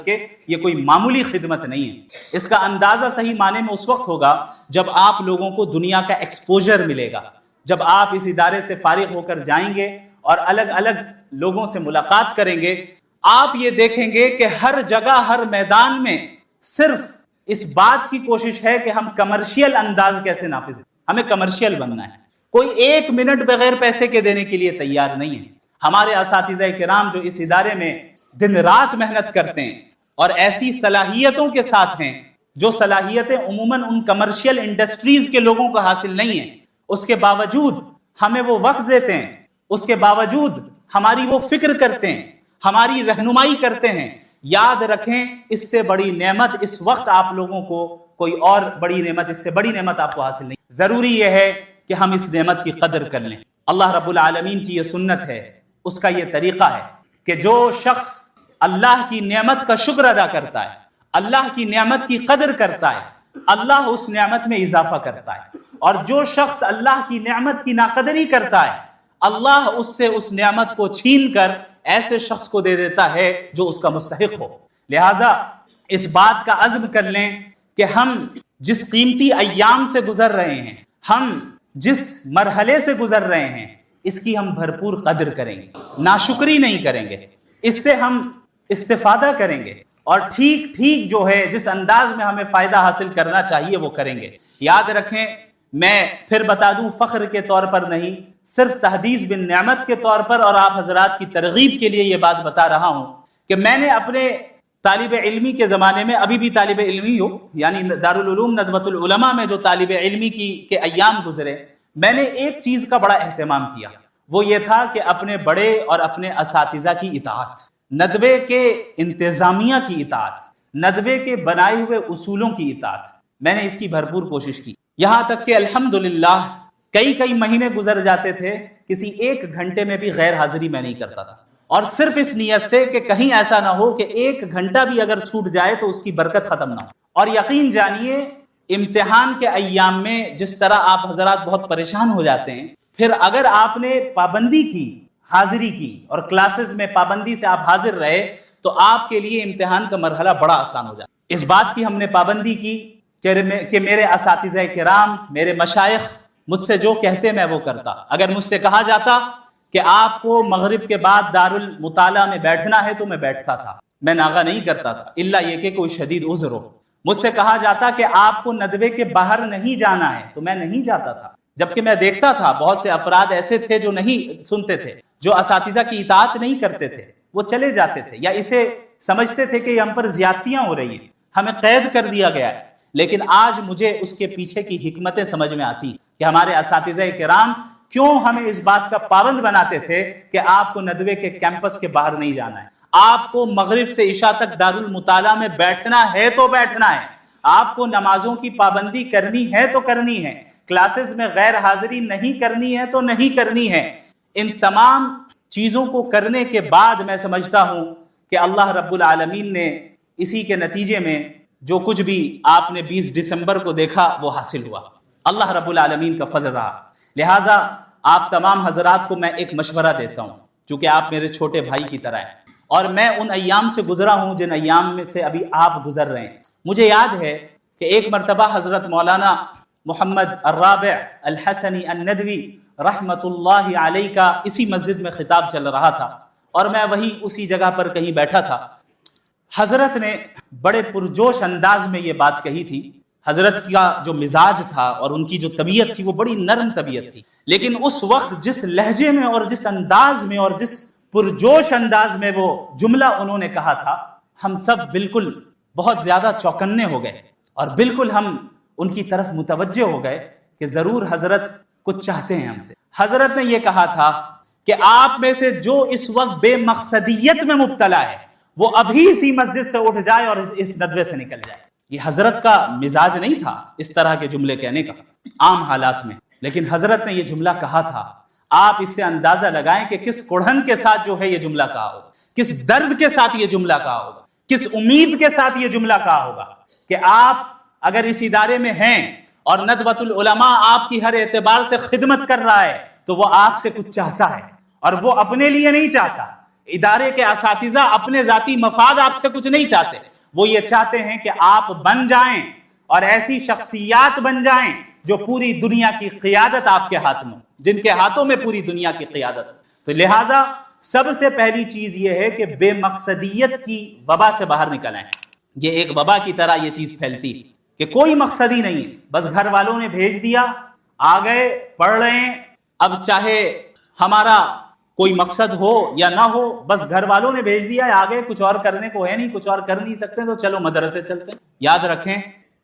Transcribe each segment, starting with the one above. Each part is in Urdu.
کہ یہ کوئی معمولی خدمت نہیں ہے۔ اس کا اندازہ صحیح معنی میں اس وقت ہوگا جب آپ لوگوں کو دنیا کا ایکسپوجر ملے گا، جب آپ اس ادارے سے فارغ ہو کر جائیں گے اور الگ الگ لوگوں سے ملاقات کریں گے، آپ یہ دیکھیں گے کہ ہر جگہ ہر میدان میں صرف اس بات کی کوشش ہے کہ ہم کمرشل انداز کیسے نافذ ہیں، ہمیں کمرشل بننا ہے۔ کوئی ایک منٹ بغیر پیسے کے دینے کے لیے تیار نہیں ہے۔ ہمارے اساتذہ کرام جو اس ادارے میں دن رات محنت کرتے ہیں اور ایسی صلاحیتوں کے ساتھ ہیں جو صلاحیتیں عموماً ان کمرشل انڈسٹریز کے لوگوں کو حاصل نہیں ہیں، اس کے باوجود ہمیں وہ وقت دیتے ہیں، اس کے باوجود ہماری وہ فکر کرتے ہیں، ہماری رہنمائی کرتے ہیں۔ یاد رکھیں اس سے بڑی نعمت اس وقت آپ لوگوں کو کوئی اور بڑی نعمت، اس سے بڑی نعمت آپ کو حاصل نہیں۔ ضروری یہ ہے کہ ہم اس نعمت کی قدر کر لیں۔ اللہ رب العالمین کی یہ سنت ہے، اس کا یہ طریقہ ہے کہ جو شخص اللہ کی نعمت کا شکر ادا کرتا ہے، اللہ کی نعمت کی قدر کرتا ہے، اللہ اس نعمت میں اضافہ کرتا ہے، اور جو شخص اللہ کی نعمت کی ناقدری کرتا ہے، اللہ اس سے اس نعمت کو چھین کر ایسے شخص کو دے دیتا ہے جو اس کا مستحق ہو۔ لہٰذا اس بات کا عزم کر لیں کہ ہم جس قیمتی ایام سے گزر رہے ہیں، ہم جس مرحلے سے گزر رہے ہیں، اس کی ہم بھرپور قدر کریں گے، ناشکری نہیں کریں گے، اس سے ہم استفادہ کریں گے، اور ٹھیک ٹھیک جو ہے جس انداز میں ہمیں فائدہ حاصل کرنا چاہیے وہ کریں گے۔ یاد رکھیں، میں پھر بتا دوں، فخر کے طور پر نہیں، صرف تحدیث بن نعمت کے طور پر اور آپ حضرات کی ترغیب کے لیے یہ بات بتا رہا ہوں کہ میں نے اپنے طالب علمی کے زمانے میں، ابھی بھی طالب علمی ہو، یعنی دارالعلوم ندوۃ العلماء میں جو طالب علمی کے ایام گزرے، میں نے ایک چیز کا بڑا اہتمام کیا، وہ یہ تھا کہ اپنے بڑے اور اپنے اساتذہ کی اطاعت، ندوے کے انتظامیہ کی اطاعت، ندوے کے بنائے ہوئے اصولوں کی اطاعت، میں نے اس کی بھرپور کوشش کی۔ یہاں تک کہ الحمدللہ کئی مہینے گزر جاتے تھے، کسی ایک گھنٹے میں بھی غیر حاضری میں نہیں کرتا تھا، اور صرف اس نیت سے کہ کہیں ایسا نہ ہو کہ ایک گھنٹہ بھی اگر چھوٹ جائے تو اس کی برکت ختم نہ ہو۔ اور یقین جانیے امتحان کے ایام میں جس طرح آپ حضرات بہت پریشان ہو جاتے ہیں، پھر اگر آپ نے پابندی کی، حاضری کی، اور کلاسز میں پابندی سے آپ حاضر رہے تو آپ کے لیے امتحان کا مرحلہ بڑا آسان ہو جاتا۔ اس بات کی ہم نے پابندی کی کہ میرے اساتذہ کرام، میرے مشائخ مجھ سے جو کہتے میں وہ کرتا۔ اگر مجھ سے کہا جاتا کہ آپ کو مغرب کے بعد دارالمطالعہ میں بیٹھنا ہے تو میں بیٹھتا تھا، میں ناغہ نہیں کرتا تھا، الا یہ کہ کوئی شدید عذر ہو۔ مجھ سے کہا جاتا کہ آپ کو ندوے کے باہر نہیں جانا ہے تو میں نہیں جاتا تھا، جبکہ میں دیکھتا تھا بہت سے افراد ایسے تھے جو نہیں سنتے تھے، جو اساتذہ کی اطاعت نہیں کرتے تھے، وہ چلے جاتے تھے، یا اسے سمجھتے تھے کہ یہ ہم پر زیادتیاں ہو رہی ہیں، ہمیں قید کر دیا گیا ہے۔ لیکن آج مجھے اس کے پیچھے کی حکمتیں سمجھ میں آتی کہ ہمارے اساتذہ کرام کیوں ہمیں اس بات کا پابند بناتے تھے کہ آپ کو ندوے کے کیمپس کے باہر نہیں جانا ہے، آپ کو مغرب سے عشاء تک دارالمطالعہ میں بیٹھنا ہے تو بیٹھنا ہے، آپ کو نمازوں کی پابندی کرنی ہے تو کرنی ہے، کلاسز میں غیر حاضری نہیں کرنی ہے تو نہیں کرنی ہے۔ ان تمام چیزوں کو کرنے کے بعد میں سمجھتا ہوں کہ اللہ رب العالمین نے اسی کے نتیجے میں جو کچھ بھی آپ نے 20 دسمبر کو دیکھا وہ حاصل ہوا، اللہ رب العالمین کا فضل رہا۔ لہٰذا آپ تمام حضرات کو میں ایک مشورہ دیتا ہوں، چونکہ آپ میرے چھوٹے بھائی کی طرح ہیں، اور میں ان ایام سے گزرا ہوں جن ایام میں سے ابھی آپ گزر رہے ہیں۔ مجھے یاد ہے کہ ایک مرتبہ حضرت مولانا محمد الرابع الحسنی الندوی رحمت اللہ علیہ کا اسی مسجد میں خطاب چل رہا تھا، اور میں وہی اسی جگہ پر کہیں بیٹھا تھا۔ حضرت نے بڑے پرجوش انداز میں یہ بات کہی تھی۔ حضرت کا جو مزاج تھا اور ان کی جو طبیعت تھی وہ بڑی نرم طبیعت تھی، لیکن اس وقت جس لہجے میں اور جس انداز میں اور جس پرجوش انداز میں وہ جملہ انہوں نے کہا تھا، ہم سب بالکل بہت زیادہ چوکنے ہو گئے، اور بالکل ہم ان کی طرف متوجہ ہو گئے کہ ضرور حضرت کچھ چاہتے ہیں ہم سے۔ حضرت نے یہ کہا تھا کہ آپ میں سے جو اس وقت بے مقصدیت میں مبتلا ہے وہ ابھی اسی مسجد سے اٹھ جائے اور اس ندوے سے نکل جائے۔ یہ حضرت کا مزاج نہیں تھا اس طرح کے جملے کہنے کا عام حالات میں، لیکن حضرت نے یہ جملہ کہا تھا۔ آپ اس سے اندازہ لگائیں کہ کس کڑھن کے ساتھ جو ہے یہ جملہ کہا ہوگا، کس درد کے ساتھ یہ جملہ کہا ہوگا، کس امید کے ساتھ یہ جملہ کہا ہوگا کہ آپ اگر اس ادارے میں ہیں اور ندوۃ العلماء آپ کی ہر اعتبار سے خدمت کر رہا ہے تو وہ آپ سے کچھ چاہتا ہے، اور وہ اپنے لیے نہیں چاہتا، ادارے کے اساتذہ اپنے ذاتی مفاد آپ سے کچھ نہیں چاہتے، وہ یہ چاہتے ہیں کہ آپ بن جائیں اور ایسی شخصیات بن جائیں جو پوری دنیا کی قیادت آپ کے ہاتھ میں، جن کے ہاتھوں میں پوری دنیا کی قیادت ہو۔ تو لہٰذا سب سے پہلی چیز یہ ہے کہ بے مقصدیت کی وبا سے باہر نکل آئیں۔ یہ ایک وبا کی طرح یہ چیز پھیلتی کہ کوئی مقصد ہی نہیں ہے، بس گھر والوں نے بھیج دیا، آ گئے، پڑھ رہے ہیں، اب چاہے ہمارا کوئی مقصد ہو یا نہ ہو، بس گھر والوں نے بھیج دیا، آگے کچھ اور کرنے کو ہے نہیں، کچھ اور کر نہیں سکتے تو چلو مدرسے چلتے ہیں۔ یاد رکھیں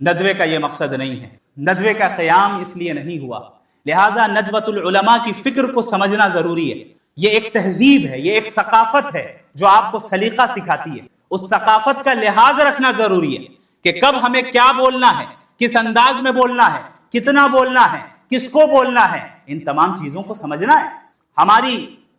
ندوے کا یہ مقصد نہیں ہے، ندوے کا قیام اس لیے نہیں ہوا، لہٰذا ندوۃ العلماء کی فکر کو سمجھنا ضروری ہے۔ یہ ایک تہذیب ہے، یہ ایک ثقافت ہے جو آپ کو سلیقہ سکھاتی ہے، اس ثقافت کا لحاظ رکھنا ضروری ہے کہ کب ہمیں کیا بولنا ہے، کس انداز میں بولنا ہے، کتنا بولنا ہے، کس کو بولنا ہے، ان تمام چیزوں کو سمجھنا ہے۔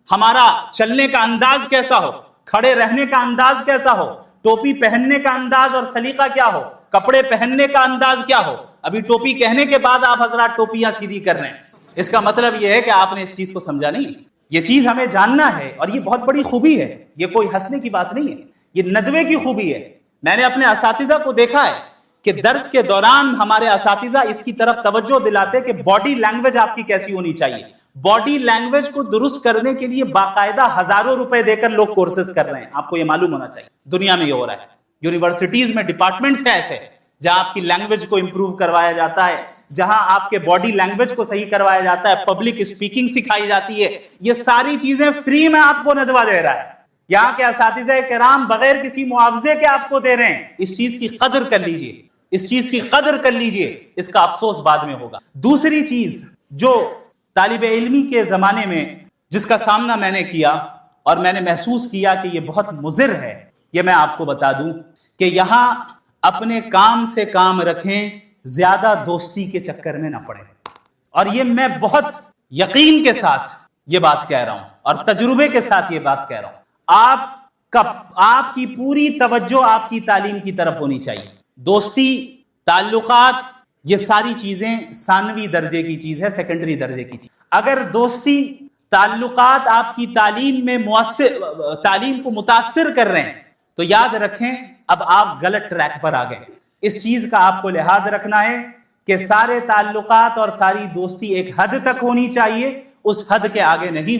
ہمارا چلنے کا انداز کیسا ہو، کھڑے رہنے کا انداز کیسا ہو، ٹوپی پہننے کا انداز اور سلیقہ کیا ہو، کپڑے پہننے کا انداز کیا ہو۔ ابھی ٹوپی کہنے کے بعد آپ حضرات ٹوپیاں سیدھی کر رہے ہیں، اس کا مطلب یہ ہے کہ آپ نے اس چیز کو سمجھا نہیں۔ یہ چیز ہمیں جاننا ہے اور یہ بہت بڑی خوبی ہے، یہ کوئی ہنسنے کی بات نہیں ہے، یہ ندوے کی خوبی ہے۔ میں نے اپنے اساتذہ کو دیکھا ہے کہ درس کے دوران ہمارے اساتذہ اس کی طرف توجہ دلاتے کہ باڈی لینگویج آپ کی کیسی ہونی چاہیے۔ باڈی لینگویج کو درست کرنے کے لیے باقاعدہ ہزاروں روپے دے کر لوگ کورسز کر رہے ہیں، آپ کو یہ معلوم ہونا چاہیے۔ دنیا میں یہ ہو رہا ہے، یونیورسٹیز میں ڈپارٹمنٹس ہیں ایسے جہاں آپ کی لینگویج کو امپروو کروایا جاتا ہے، جہاں آپ کے باڈی لینگویج کو صحیح کروایا جاتا ہے، پبلک اسپیکنگ سکھائی جاتی ہے۔ یہ ساری چیزیں فری میں آپ کو ندوہ دے رہا ہے، یہاں کے اساتذہ کرام بغیر کسی معاوضے کے آپ کو دے رہے ہیں۔ اس چیز کی قدر کر لیجئے، اس چیز کی قدر کر لیجئے، اس کا افسوس بعد میں ہوگا۔ دوسری چیز جو طالب علمی کے زمانے میں جس کا سامنا میں نے کیا اور میں نے محسوس کیا کہ یہ بہت مضر ہے، یہ میں آپ کو بتا دوں کہ یہاں اپنے کام سے کام رکھیں، زیادہ دوستی کے چکر میں نہ پڑیں۔ اور یہ میں بہت یقین کے ساتھ یہ بات کہہ رہا ہوں اور تجربے کے ساتھ یہ بات کہہ رہا ہوں۔ آپ کی پوری توجہ آپ کی تعلیم کی طرف ہونی چاہیے۔ دوستی، تعلقات، یہ ساری چیزیں ثانوی درجے کی چیز ہے، سیکنڈری درجے کی چیز۔ اگر دوستی، تعلقات آپ کی تعلیم کو متاثر کر رہے ہیں تو یاد رکھیں اب آپ غلط ٹریک پر آ گئے۔ اس چیز کا آپ کو لحاظ رکھنا ہے کہ سارے تعلقات اور ساری دوستی ایک حد تک ہونی چاہیے، اس حد کے آگے نہیں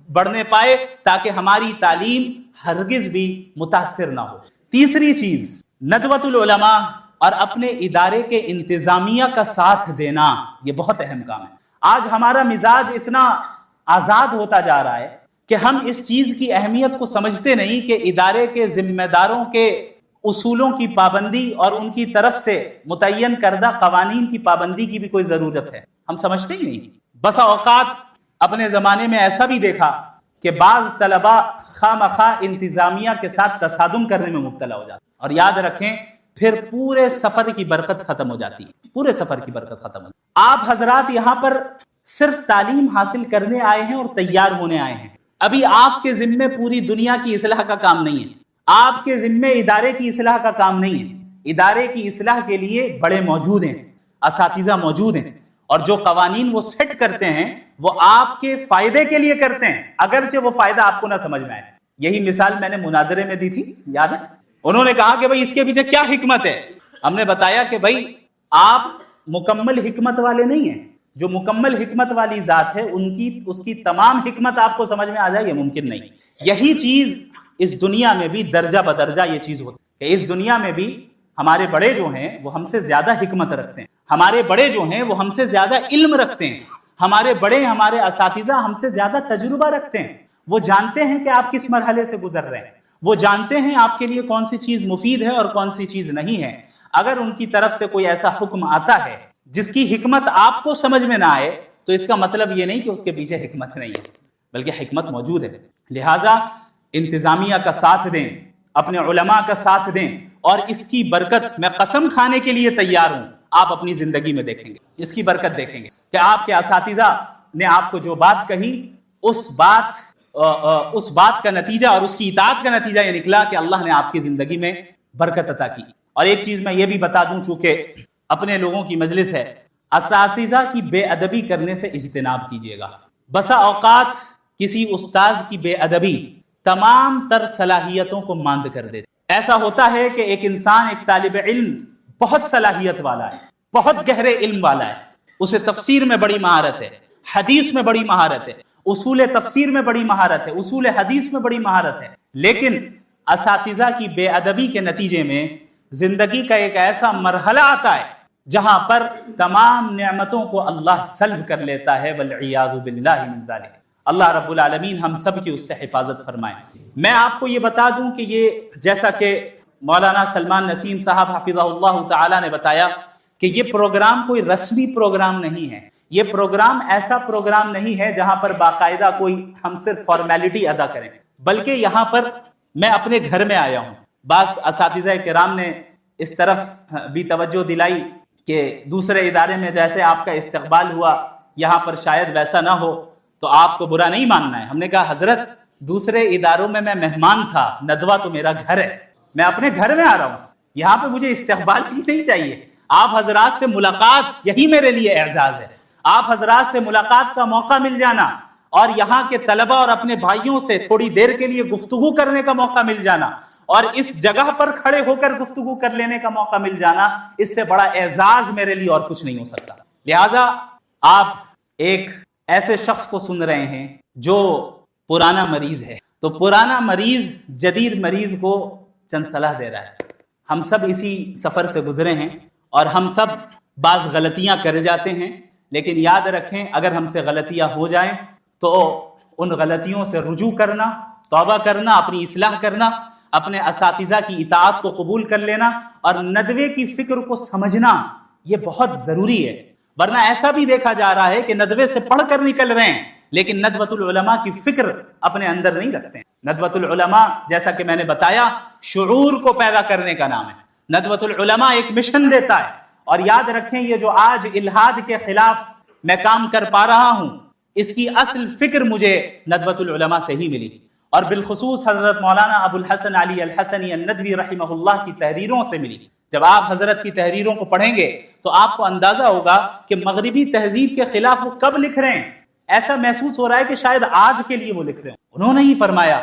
بڑھنے پائے تاکہ ہماری تعلیم ہرگز بھی متاثر نہ ہو۔ تیسری چیز، ندوۃ العلماء اور اپنے ادارے کے انتظامیہ کا ساتھ دینا، یہ بہت اہم کام ہے۔ آج ہمارا مزاج اتنا آزاد ہوتا جا رہا ہے کہ ہم اس چیز کی اہمیت کو سمجھتے نہیں کہ ادارے کے ذمہ داروں کے اصولوں کی پابندی اور ان کی طرف سے متعین کردہ قوانین کی پابندی کی بھی کوئی ضرورت ہے، ہم سمجھتے ہی نہیں۔ بسا اوقات اپنے زمانے میں ایسا بھی دیکھا کہ بعض طلباء خواہ مخواہ انتظامیہ کے ساتھ تصادم کرنے میں مبتلا ہو جاتے، اور یاد رکھیں پھر پورے سفر کی برکت ختم ہو جاتی ہے، پورے سفر کی برکت ختم ہو جاتی ہے۔ آپ حضرات یہاں پر صرف تعلیم حاصل کرنے آئے ہیں اور تیار ہونے آئے ہیں، ابھی آپ کے ذمے پوری دنیا کی اصلاح کا کام نہیں ہے، آپ کے ذمے ادارے کی اصلاح کا کام نہیں ہے۔ ادارے کی اصلاح کے لیے بڑے موجود ہیں، اساتذہ موجود ہیں، اور جو قوانین وہ سیٹ کرتے ہیں وہ آپ کے فائدے کے لیے کرتے ہیں، اگرچہ وہ فائدہ آپ کو نہ سمجھ میں آئے۔ یہی مثال میں نے مناظرے میں دی تھی، یاد ہے؟ انہوں نے کہا کہ بھائی اس کے پیچھے کیا حکمت ہے؟ ہم نے بتایا کہ بھائی آپ مکمل حکمت والے نہیں ہیں، جو مکمل حکمت والی ذات ہے اس کی تمام حکمت آپ کو سمجھ میں آ جائے یہ ممکن نہیں۔ یہی چیز اس دنیا میں بھی درجہ بدرجہ یہ چیز ہوتی ہے کہ اس دنیا میں بھی ہمارے بڑے جو ہیں وہ ہم سے زیادہ حکمت رکھتے ہیں، ہمارے بڑے جو ہیں وہ ہم سے زیادہ علم رکھتے ہیں، ہمارے بڑے، ہمارے اساتذہ ہم سے زیادہ تجربہ رکھتے ہیں۔ وہ جانتے ہیں کہ آپ کس مرحلے سے گزر رہے ہیں، وہ جانتے ہیں آپ کے لیے کون سی چیز مفید ہے اور کون سی چیز نہیں ہے۔ اگر ان کی طرف سے کوئی ایسا حکم آتا ہے جس کی حکمت آپ کو سمجھ میں نہ آئے تو اس کا مطلب یہ نہیں کہ اس کے پیچھے حکمت نہیں ہے، بلکہ حکمت موجود ہے۔ لہٰذا انتظامیہ کا ساتھ دیں، اپنے علماء کا ساتھ دیں، اور اس کی برکت میں قسم کھانے کے لیے تیار ہوں، آپ اپنی زندگی میں دیکھیں گے، اس کی برکت دیکھیں گے کہ آپ کے اساتذہ نے آپ کو جو بات کہی اس بات کا نتیجہ اور اس کی اطاعت کا نتیجہ یہ نکلا کہ اللہ نے آپ کی زندگی میں برکت عطا کی۔ اور ایک چیز میں یہ بھی بتا دوں، چونکہ اپنے لوگوں کی مجلس ہے، اساتذہ کی بے ادبی کرنے سے اجتناب کیجیے گا۔ بسا اوقات کسی استاذ کی بے ادبی تمام تر صلاحیتوں کو ماند کر دیتے. ایسا ہوتا ہے کہ ایک انسان، ایک طالب علم بہت صلاحیت والا ہے، بہت گہرے علم والا ہے، اسے تفسیر میں بڑی مہارت ہے، حدیث میں بڑی مہارت ہے، اصول تفسیر میں بڑی مہارت ہے، اصول حدیث میں بڑی مہارت ہے، لیکن اساتذہ کی بے ادبی کے نتیجے میں زندگی کا ایک ایسا مرحلہ آتا ہے جہاں پر تمام نعمتوں کو اللہ سلب کر لیتا ہے، والعیاذ باللہ من ذالک. اللہ رب العالمین ہم سب کی اس سے حفاظت فرمائے. میں آپ کو یہ بتا دوں کہ یہ جیسا کہ مولانا سلمان نسیم صاحب حفظہ اللہ تعالی نے بتایا کہ یہ پروگرام کوئی رسمی پروگرام نہیں ہے. یہ پروگرام ایسا پروگرام نہیں ہے جہاں پر باقاعدہ کوئی ہم صرف فارمیلٹی ادا کریں، بلکہ یہاں پر میں اپنے گھر میں آیا ہوں. بعض اساتذہ کرام نے اس طرف بھی توجہ دلائی کہ دوسرے ادارے میں جیسے آپ کا استقبال ہوا یہاں پر شاید ویسا نہ ہو تو آپ کو برا نہیں ماننا ہے. ہم نے کہا حضرت دوسرے اداروں میں مہمان تھا، ندوہ تو میرا گھر ہے، میں اپنے گھر میں آ رہا ہوں، یہاں پہ مجھے استقبال کی نہیں چاہیے. آپ حضرات سے ملاقات یہی میرے لیے اعزاز ہے. آپ حضرات سے ملاقات کا موقع مل جانا اور یہاں کے طلبہ اور اپنے بھائیوں سے تھوڑی دیر کے لیے گفتگو کرنے کا موقع مل جانا اور اس جگہ پر کھڑے ہو کر گفتگو کر لینے کا موقع مل جانا، اس سے بڑا اعزاز میرے لیے اور کچھ نہیں ہو سکتا. لہٰذا آپ ایک ایسے شخص کو سن رہے ہیں جو پرانا مریض ہے، تو پرانا مریض جدید مریض کو چند صلاح دے رہا ہے. ہم سب اسی سفر سے گزرے ہیں اور ہم سب بعض غلطیاں کر جاتے ہیں، لیکن یاد رکھیں اگر ہم سے غلطیاں ہو جائیں تو ان غلطیوں سے رجوع کرنا، توبہ کرنا، اپنی اصلاح کرنا، اپنے اساتذہ کی اطاعت کو قبول کر لینا اور ندوے کی فکر کو سمجھنا یہ بہت ضروری ہے. ورنہ ایسا بھی دیکھا جا رہا ہے کہ ندوے سے پڑھ کر نکل رہے ہیں لیکن ندوۃ العلماء کی فکر اپنے اندر نہیں رکھتے ہیں. ندوۃ العلماء جیسا کہ میں نے بتایا شعور کو پیدا کرنے کا نام ہے. ندوۃ العلماء ایک مشن دیتا ہے. اور یاد رکھیں یہ جو آج الحاد کے خلاف میں کام کر پا رہا ہوں اس کی اصل فکر مجھے ندوۃ العلماء سے ہی ملی، اور بالخصوص حضرت مولانا ابو الحسن علی الحسنی الندوی رحمہ اللہ کی تحریروں سے ملی. جب آپ حضرت کی تحریروں کو پڑھیں گے تو آپ کو اندازہ ہوگا کہ مغربی تہذیب کے خلاف وہ کب لکھ رہے ہیں. ایسا محسوس ہو رہا ہے کہ شاید آج کے لیے وہ لکھ رہے ہیں. انہوں نے ہی فرمایا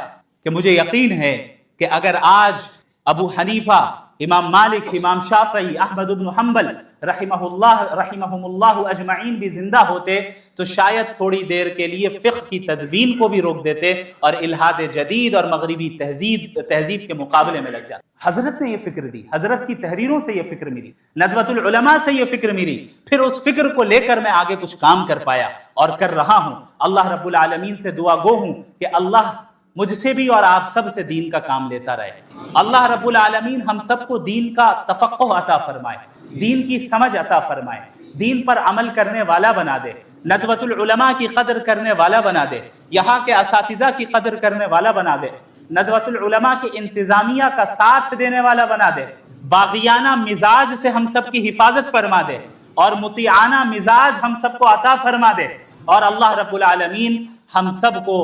کہ مجھے یقین ہے کہ اگر آج ابو حنیفہ، امام مالک، امام شافعی، احمد بن حنبل رحمہم اللہ اجمعین بھی زندہ ہوتے تو شاید تھوڑی دیر کے لیے فقہ کی تدوین کو بھی روک دیتے اور الحاد جدید اور مغربی تہذیب کے مقابلے میں لگ جاتے. حضرت نے یہ فکر دی، حضرت کی تحریروں سے یہ فکر ملی، ندوۃ العلماء سے یہ فکر ملی، پھر اس فکر کو لے کر میں آگے کچھ کام کر پایا اور کر رہا ہوں. اللہ رب العالمین سے دعا گو ہوں کہ اللہ مجھ سے بھی اور آپ سب سے دین کا کام لیتا رہے. اللہ رب العالمین ہم سب کو دین کا تفقہ عطا فرمائے، دین کی سمجھ عطا فرمائے، دین پر عمل کرنے والا بنا دے، ندوۃ العلماء کی قدر کرنے والا بنا دے، یہاں کے اساتذہ کی قدر کرنے والا بنا دے، ندوۃ العلماء کی انتظامیہ کا ساتھ دینے والا بنا دے، باغیانہ مزاج سے ہم سب کی حفاظت فرما دے اور مطیعانہ مزاج ہم سب کو عطا فرما دے، اور اللہ رب العالمین ہم سب کو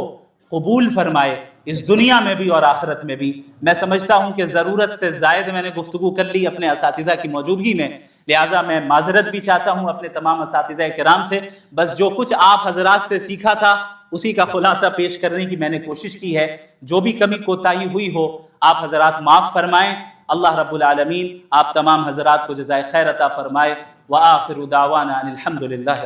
قبول فرمائے اس دنیا میں بھی اور آخرت میں بھی. میں سمجھتا ہوں کہ ضرورت سے زائد میں نے گفتگو کر لی اپنے اساتذہ کی موجودگی میں، لہٰذا میں معذرت بھی چاہتا ہوں اپنے تمام اساتذہ کرام سے. بس جو کچھ آپ حضرات سے سیکھا تھا اسی کا خلاصہ پیش کرنے کی میں نے کوشش کی ہے. جو بھی کمی کوتاہی ہوئی ہو آپ حضرات معاف فرمائیں. اللہ رب العالمین آپ تمام حضرات کو جزائے خیر عطا فرمائے. وآخر دعوانا ان الحمد للہ.